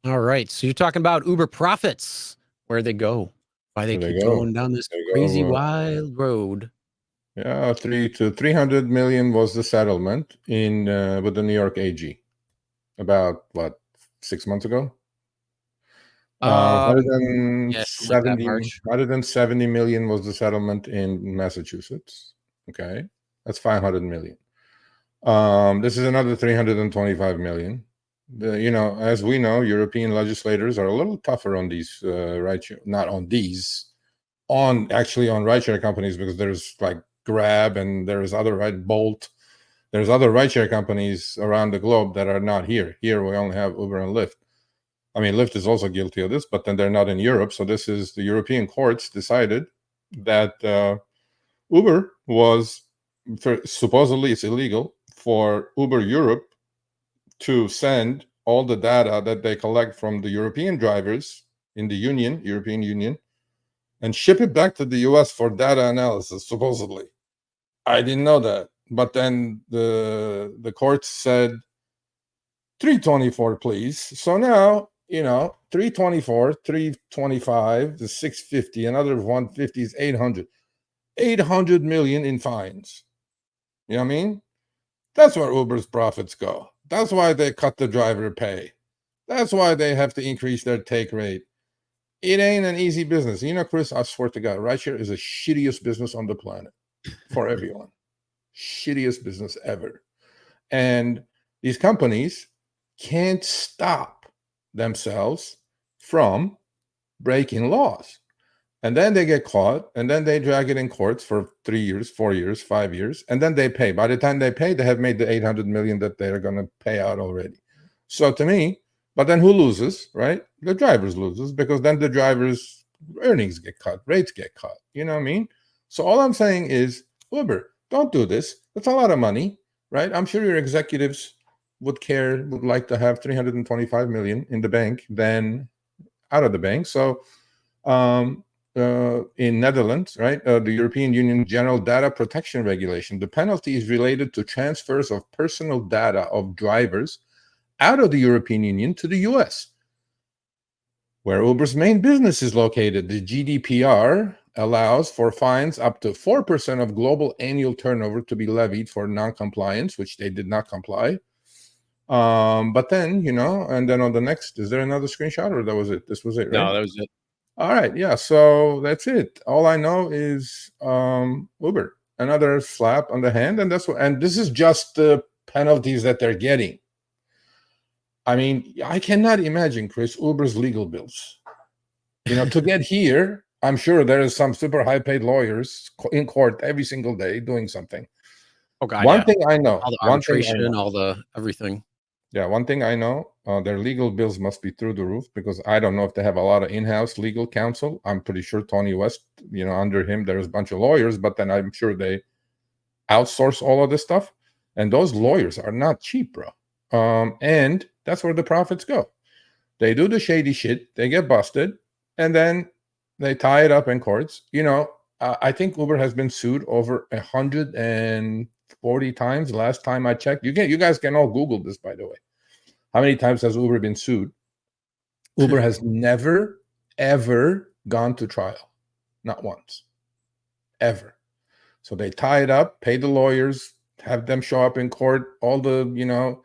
All right. So you're talking about Uber profits, where they go, why they keep going down this crazy wild road. Yeah, 300 million was the settlement in with the New York AG about what, 6 months ago. 170 million was the settlement in Massachusetts. Okay, that's 500 million. This is another 325 million. As we know, European legislators are a little tougher on these actually on rideshare companies, because there's like Grab and there's other Bolt. There's other rideshare companies around the globe that are not here. Here we only have Uber and Lyft. I mean, Lyft is also guilty of this, but then they're not in Europe. So this is the European courts decided that Uber was, supposedly it's illegal for Uber Europe to send all the data that they collect from the European drivers in the European Union, and ship it back to the US for data analysis, supposedly. I didn't know that. But then the court said 324, please. So now, 324, 325, the 650, another 150 is 800 million in fines. You know what I mean? That's where Uber's profits go. That's why they cut the driver pay. That's why they have to increase their take rate. It ain't an easy business. Chris, I swear to God, rideshare is the shittiest business on the planet for everyone. Shittiest business ever. And these companies can't stop themselves from breaking laws. And then they get caught, and then they drag it in courts for 3 years, 4 years, 5 years, and then they pay. By the time they pay, they have made the 800 million that they're going to pay out already. So to me, but then who loses, right? The drivers loses, because then the drivers' earnings get cut, rates get cut. You know what I mean? So all I'm saying is, Uber, don't do this. That's a lot of money, right? I'm sure your executives would like to have 325 million in the bank than out of the bank. So in Netherlands, right, the European Union General Data Protection Regulation, the penalty is related to transfers of personal data of drivers out of the European Union to the US, where Uber's main business is located. The GDPR allows for fines up to 4% of global annual turnover to be levied for non-compliance, which they did not comply. But then, and then on the next, is there another screenshot, or that was it? This was it, right? No, that was it. All right. Yeah. So that's it. All I know is Uber, another slap on the hand. And this is just the penalties that they're getting. I mean, I cannot imagine, Chris, Uber's legal bills. To get here, I'm sure there is some super high-paid lawyers in court every single day doing something. Oh God! One thing I know, all the arbitration, all the everything. Yeah, one thing I know, their legal bills must be through the roof, because I don't know if they have a lot of in-house legal counsel. I'm pretty sure Tony West, under him, there's a bunch of lawyers, but then I'm sure they outsource all of this stuff. And those lawyers are not cheap, bro. And that's where the profits go. They do the shady shit, they get busted, and then they tie it up in courts. I think Uber has been sued over 140 times last time I checked. You guys can all Google this, by the way. How many times has Uber been sued? Uber has never, ever gone to trial. Not once. Ever. So they tie it up, pay the lawyers, have them show up in court, all the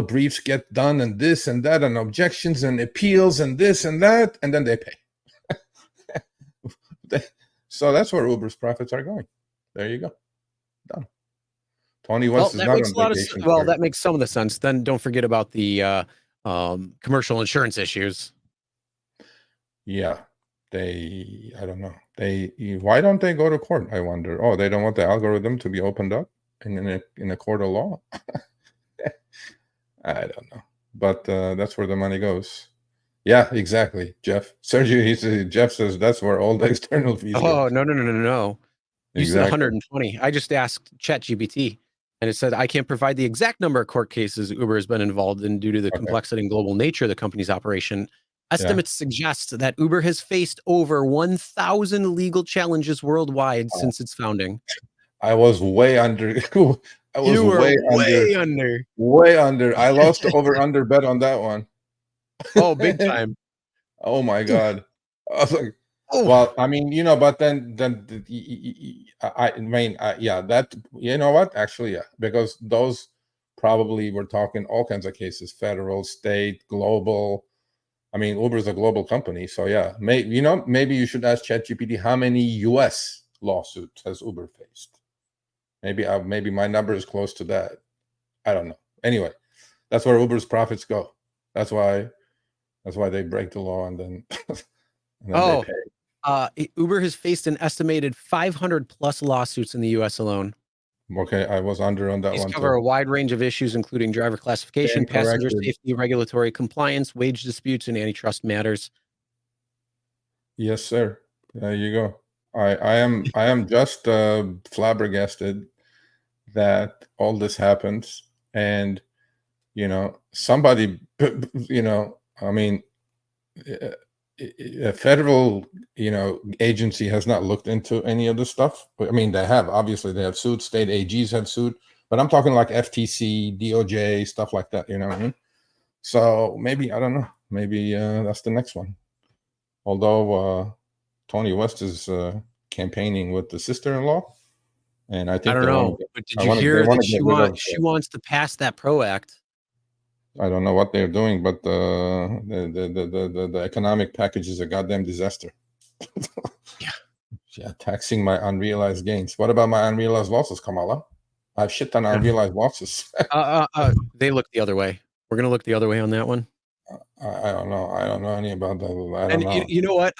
briefs get done, and this and that, and objections and appeals and this and that, and then they pay. So that's where Uber's profits are going. There you go. Done. Tony West is not on vacation. That makes some of the sense. Then don't forget about the commercial insurance issues. Yeah. I don't know. Why don't they go to court? I wonder. Oh, they don't want the algorithm to be opened up in a court of law. I don't know. But that's where the money goes. Yeah, exactly, Jeff. Sergio, Jeff says that's where all the external fees go. Oh, no. You said 120. I just asked ChatGPT, and it said, I can't provide the exact number of court cases Uber has been involved in due to the complexity and global nature of the company's operation. Estimates suggest that Uber has faced over 1,000 legal challenges worldwide since its founding. I was way under. I was You were way way under. way under. I lost the over/under bet on that one. Oh, big time. Oh my God. I was like, Oh, well, I mean, but then I mean, yeah, that, you know what? Actually, yeah, because those probably we're talking all kinds of cases, federal, state, global. I mean, Uber is a global company, so yeah, maybe you should ask ChatGPT how many U.S. lawsuits has Uber faced. Maybe my number is close to that. I don't know. Anyway, that's where Uber's profits go. That's why they break the law and then they pay. Uber has faced an estimated 500 plus lawsuits in the U.S. alone. Okay, I was under on that These one cover too. a wide range of issues, including driver classification, passenger safety, regulatory compliance, wage disputes, and antitrust matters. Yes, sir. There you go. I am just flabbergasted that all this happens, and somebody, I mean, a federal agency has not looked into any of this stuff. I mean, they have, obviously they have sued, state AGs have sued, but I'm talking like FTC, DOJ, stuff like that. You know what I mean? So maybe, I don't know, maybe that's the next one. Although Tony West is campaigning with the sister-in-law, and I think I don't know, but did you hear that she wants to pass that PRO Act? I don't know what they're doing, but the economic package is a goddamn disaster. Yeah, taxing my unrealized gains. What about my unrealized losses, Kamala? I have shit ton of unrealized losses. They look the other way. We're gonna look the other way on that one. I don't know. I don't know any about that. I don't know. You know what?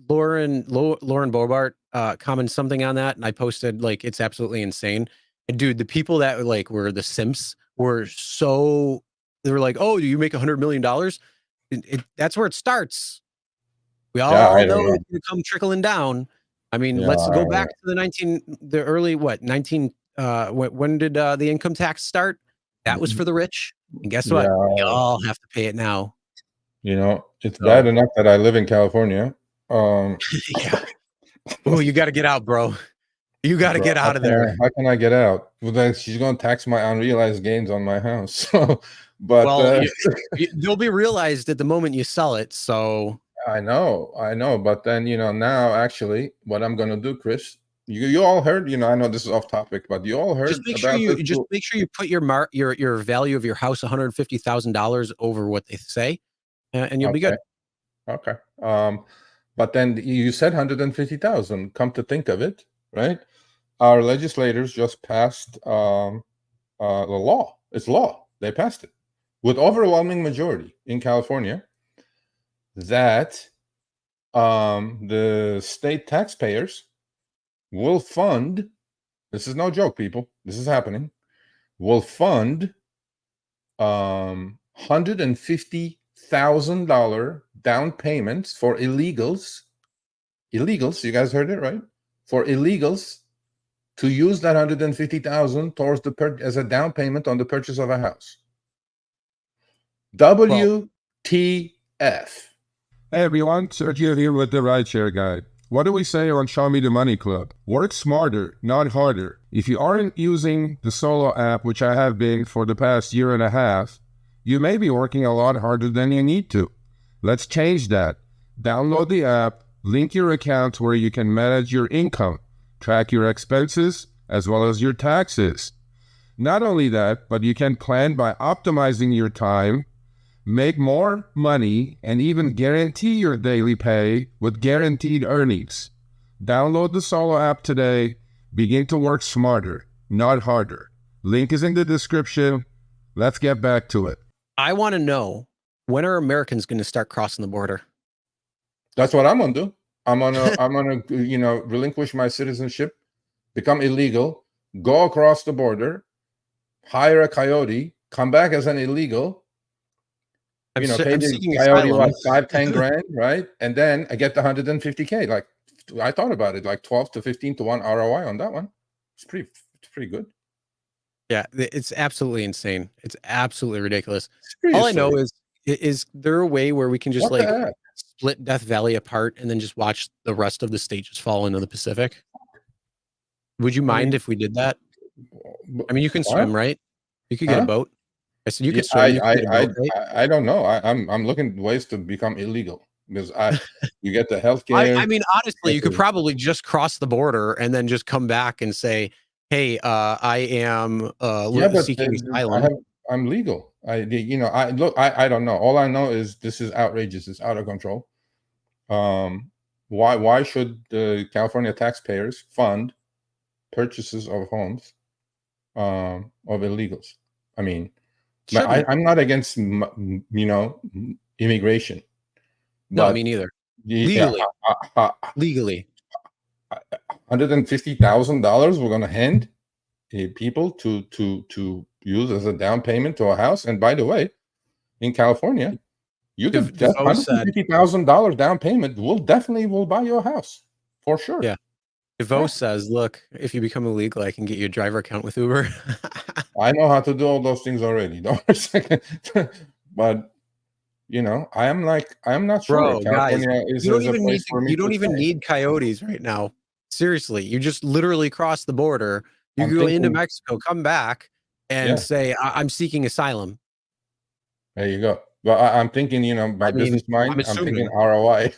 Lauren Bobart commented something on that, and I posted like it's absolutely insane. And dude, the people that like were the simps were so they were like, "Oh, do you make $100 million?" That's where it starts. We all know it's gonna come trickling down. I mean, let's go back to the early what 19. When did the income tax start? That was for the rich. And guess what? We all have to pay it now. It's bad enough that I live in California. Yeah. Oh, you got to get out, bro. You got to get out of there. How can I get out? Well, then she's going to tax my unrealized gains on my house. But they'll be realized at the moment you sell it. So I know. But then, now actually what I'm going to do, Chris, you all heard, I know this is off topic, but you all heard just make sure you put your value of your house $150,000 over what they say, and you'll be good. Okay. But then you said 150,000. Come to think of it, right? Our legislators just passed the law. It's law. They passed it with overwhelming majority in California that the state taxpayers will fund, this is no joke, people, this is happening, will fund $150,000 down payments for illegals, you guys heard it right, for illegals to use that 150,000 towards as a down payment on the purchase of a house. WTF. Hey everyone, Sergio here with the Rideshare Guy. What do we say on Show Me the Money Club? Work smarter, not harder. If you aren't using the Solo app, which I have been for the past year and a half, you may be working a lot harder than you need to. Let's change that. Download the app, link your account where you can manage your income, track your expenses, as well as your taxes. Not only that, but you can plan by optimizing your time, make more money, and even guarantee your daily pay with guaranteed earnings. Download the Solo app today. Begin to work smarter, not harder. Link is in the description. Let's get back to it. I want to know, when are Americans going to start crossing the border? That's what I'm going to do. I'm gonna relinquish my citizenship, become illegal, go across the border, hire a coyote, come back as an illegal, pay the coyote like 5-10 grand, right? And then I get the 150K. Like, I thought about it, like 12 to 15 to 1 ROI on that one. It's pretty good. Yeah, it's absolutely insane. It's absolutely ridiculous. Seriously. All I know is there a way where we can just split Death Valley apart and then just watch the rest of the state just fall into the Pacific? Would you mind if we did that? I mean, you can What? swim, right? You could get a Huh? boat. I said you Yeah, could swim. You could get a boat, right? I don't know. I'm looking ways to become illegal because you get the I healthcare. mean, honestly, you could probably just cross the border and then just come back and say, "Hey, I am Yeah, but seeking asylum." I'm legal. I don't know. All I know is this is outrageous. It's out of control. Why should the California taxpayers fund purchases of homes of illegals? I mean, I'm not against immigration, No, me but neither. yeah, Legally, legally. $150,000 we're going to hand people to use as a down payment to a house. And by the way, in California, you could that DeVoe said, $150,000 down payment will buy you a house for sure. yeah. DeVoe says, "Look, if you become illegal, I can get you a driver account with Uber." I know how to do all those things already. Don't for a second. But I'm not sure Bro, if guys, California is you don't a even place for me you don't to even stay. need coyotes right now. Seriously, you just literally cross the border. You I'm go into thinking, Mexico, come back, and yeah, say, "I'm seeking asylum." there you go. Well, I'm thinking, my I mean, business mind, I'm I'm thinking assuming. ROI.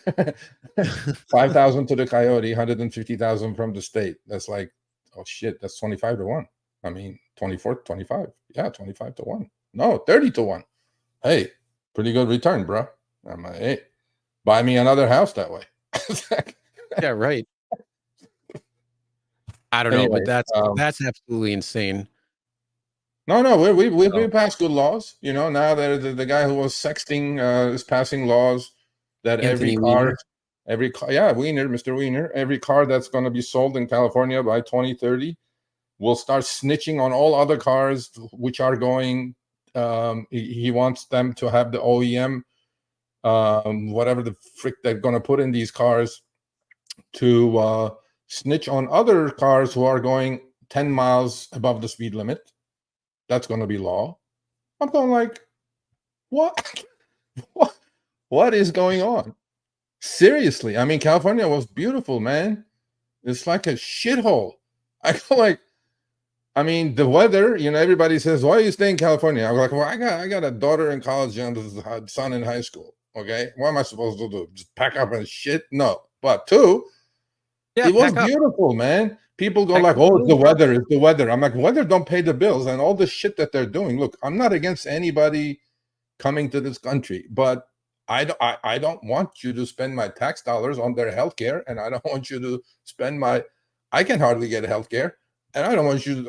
5,000 to the coyote, 150,000 from the state. That's like, oh shit, that's 25 to 1. I mean, 24, 25. Yeah, 25 to 1. No, 30 to 1. Hey, pretty good return, bro. I'm like, hey, buy me another house that way. Yeah, right. I don't know, but Anyway, that's absolutely insane. no, we So, passed good laws. Now that the guy who was sexting is passing laws that Anthony Weiner. yeah, Weiner, Mr. Weiner, every car that's going to be sold in California by 2030 will start snitching on all other cars which are going. He wants them to have the OEM, whatever the frick they're going to put in these cars, to snitch on other cars who are going 10 miles above the speed limit. That's going to be law. I'm going like, what? what is going on? Seriously, I mean, California was beautiful, man. It's like a shithole. I go like, I mean, the weather. Everybody says, "Why are you staying in California?" I'm like, "Well, I got a daughter in college and a son in high school. Okay, what am I supposed to do? Just pack up and shit? No." But two, Yeah, it was pack up. beautiful, man. People go Pack like, up and "Oh, it's the move. weather. It's the weather." I'm like, weather don't pay the bills, and all the shit that they're doing. Look, I'm not against anybody coming to this country, but I don't want you to spend my tax dollars on their healthcare, and I don't want you to spend I can hardly get healthcare, and I don't want you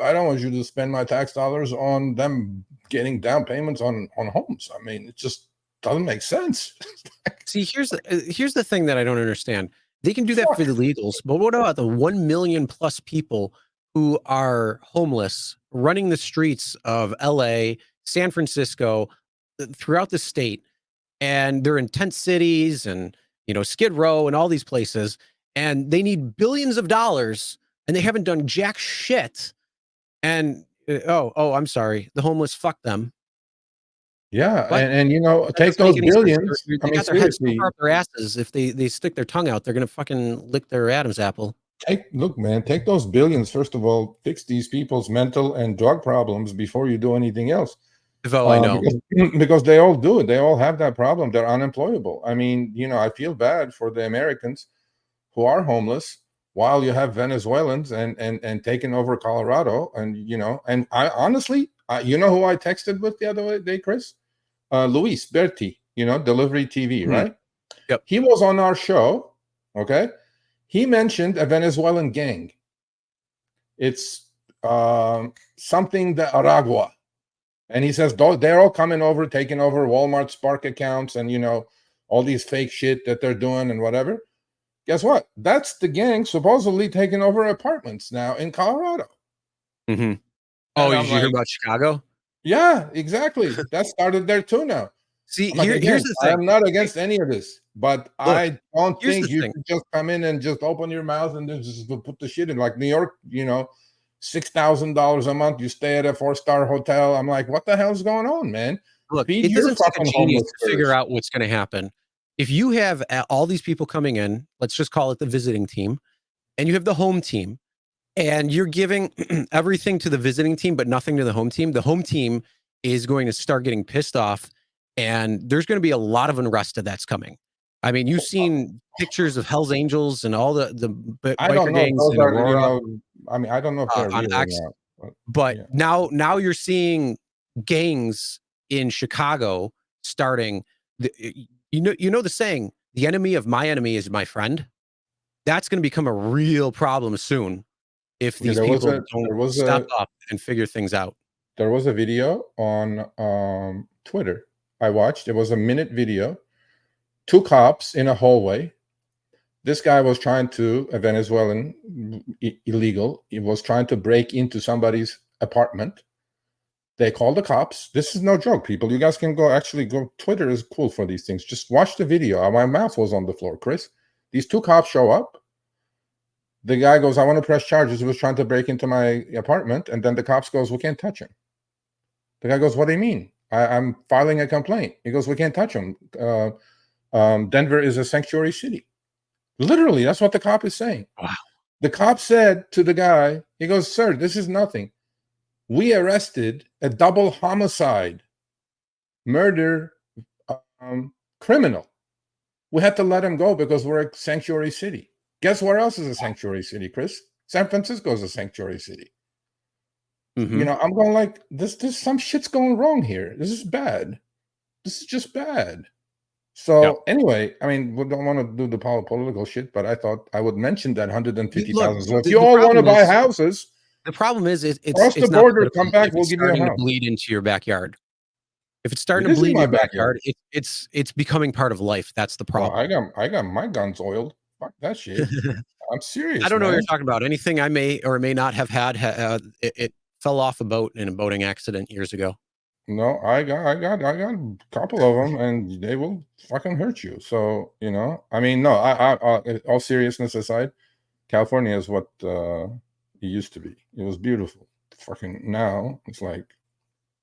to spend my tax dollars on them getting down payments on homes. I mean, it just doesn't make sense. See, here's the thing that I don't understand. They can do that for Fuck. the illegals, but what about the 1 million plus people who are homeless running the streets of LA, San Francisco, throughout the state, and they're in tent cities and Skid Row and all these places, and they need billions of dollars and they haven't done jack shit. And I'm sorry, the homeless, fuck them. Yeah, What? and That take doesn't those make any sense. billions. I They mean, got their heads so seriously, far up their asses. If they stick their tongue out, they're gonna fucking lick their Adam's apple. look, man, take those billions. First of all, fix these people's mental and drug problems before you do anything else. Oh, I know. Because they all do it. They all have that problem. They're unemployable. I mean, I feel bad for the Americans who are homeless while you have Venezuelans and taking over Colorado. And I honestly, who I texted with the other day, Chris? Luis Berti, Delivery TV, right? Yep. He was on our show. Okay. He mentioned a Venezuelan gang. It's something the Aragua. And he says they're all coming over, taking over Walmart Spark accounts and, all these fake shit that they're doing and whatever. Guess what? That's the gang supposedly taking over apartments now in Colorado. Mm-hmm. Oh, did you hear like, about Chicago? Yeah, exactly. That started there too now. See, Like, here's the thing. I'm not against any of this, but Look, I don't here's think the you thing. should just come in and just open your mouth and just put the shit in. Like New York, $6,000 a month. You stay at a 4-star hotel. I'm like, what the hell's going on, man? Look, Feed it your doesn't take a fucking genius homeless to figure first. out what's going to happen. If you have all these people coming in, let's just call it the visiting team, and you have the home team, and you're giving everything to the visiting team, but nothing to the home team. The home team is going to start getting pissed off, and there's going to be a lot of unrest that's coming. I mean, you've seen pictures of Hell's Angels and all the I don't biker know. gangs Those in are, Aurora. I mean, I don't know if they're On real or X, not. but yeah. now you're seeing gangs in Chicago starting. You know the saying, "The enemy of my enemy is my friend." That's going to become a real problem soon if these people don't step up and figure things out. There was a video on Twitter I watched. It was a minute video. 2 cops in a hallway. This guy was trying to, a Venezuelan illegal, he was trying to break into somebody's apartment. They called the cops. This is no joke, people. You guys can go. Twitter is cool for these things. Just watch the video. My mouth was on the floor, Chris. These 2 cops show up. The guy goes, I want to press charges. He was trying to break into my apartment. And then the cops goes, we can't touch him. The guy goes, what do you mean? I'm filing a complaint. He goes, we can't touch him. Denver is a sanctuary city. Literally, that's what the cop is saying. Wow. The cop said to the guy, he goes, sir, this is nothing. We arrested a double homicide, murder criminal. We had to let him go because we're a sanctuary city. Guess where else is a sanctuary city, Chris? San Francisco is a sanctuary city. Mm-hmm. You know, I'm going like, this some shit's going wrong here. This is bad. This is just bad. So anyway, I mean, we don't want to do the political shit, but I thought I would mention that 150,000. So if you all want to buy houses, the problem is it's cross the border, come back, we'll give you a house. To bleed into your backyard. If it's starting to bleed in your backyard, it's becoming part of life. That's the problem. Well, I got my guns oiled. Fuck that shit. I'm serious. I don't know what you're talking about. Anything I may or may not have had, it fell off a boat in a boating accident years ago. No, I got a couple of them, and they will fucking hurt you. So, you know, I mean, no, I all seriousness aside, California is what it used to be. It was beautiful. Fucking now it's like,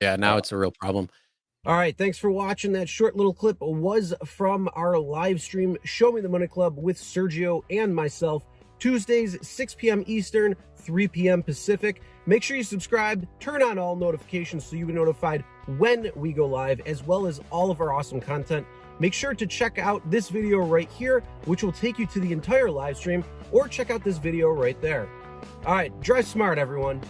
yeah, now it's a real problem. All right, thanks for watching. That short little clip was from our live stream, Show Me the Money Club with Sergio and myself, Tuesdays, 6 p.m. Eastern, 3 p.m. Pacific. Make sure you subscribe, turn on all notifications so you'll be notified when we go live, as well as all of our awesome content. Make sure to check out this video right here, which will take you to the entire live stream, or check out this video right there. All right, drive smart, everyone.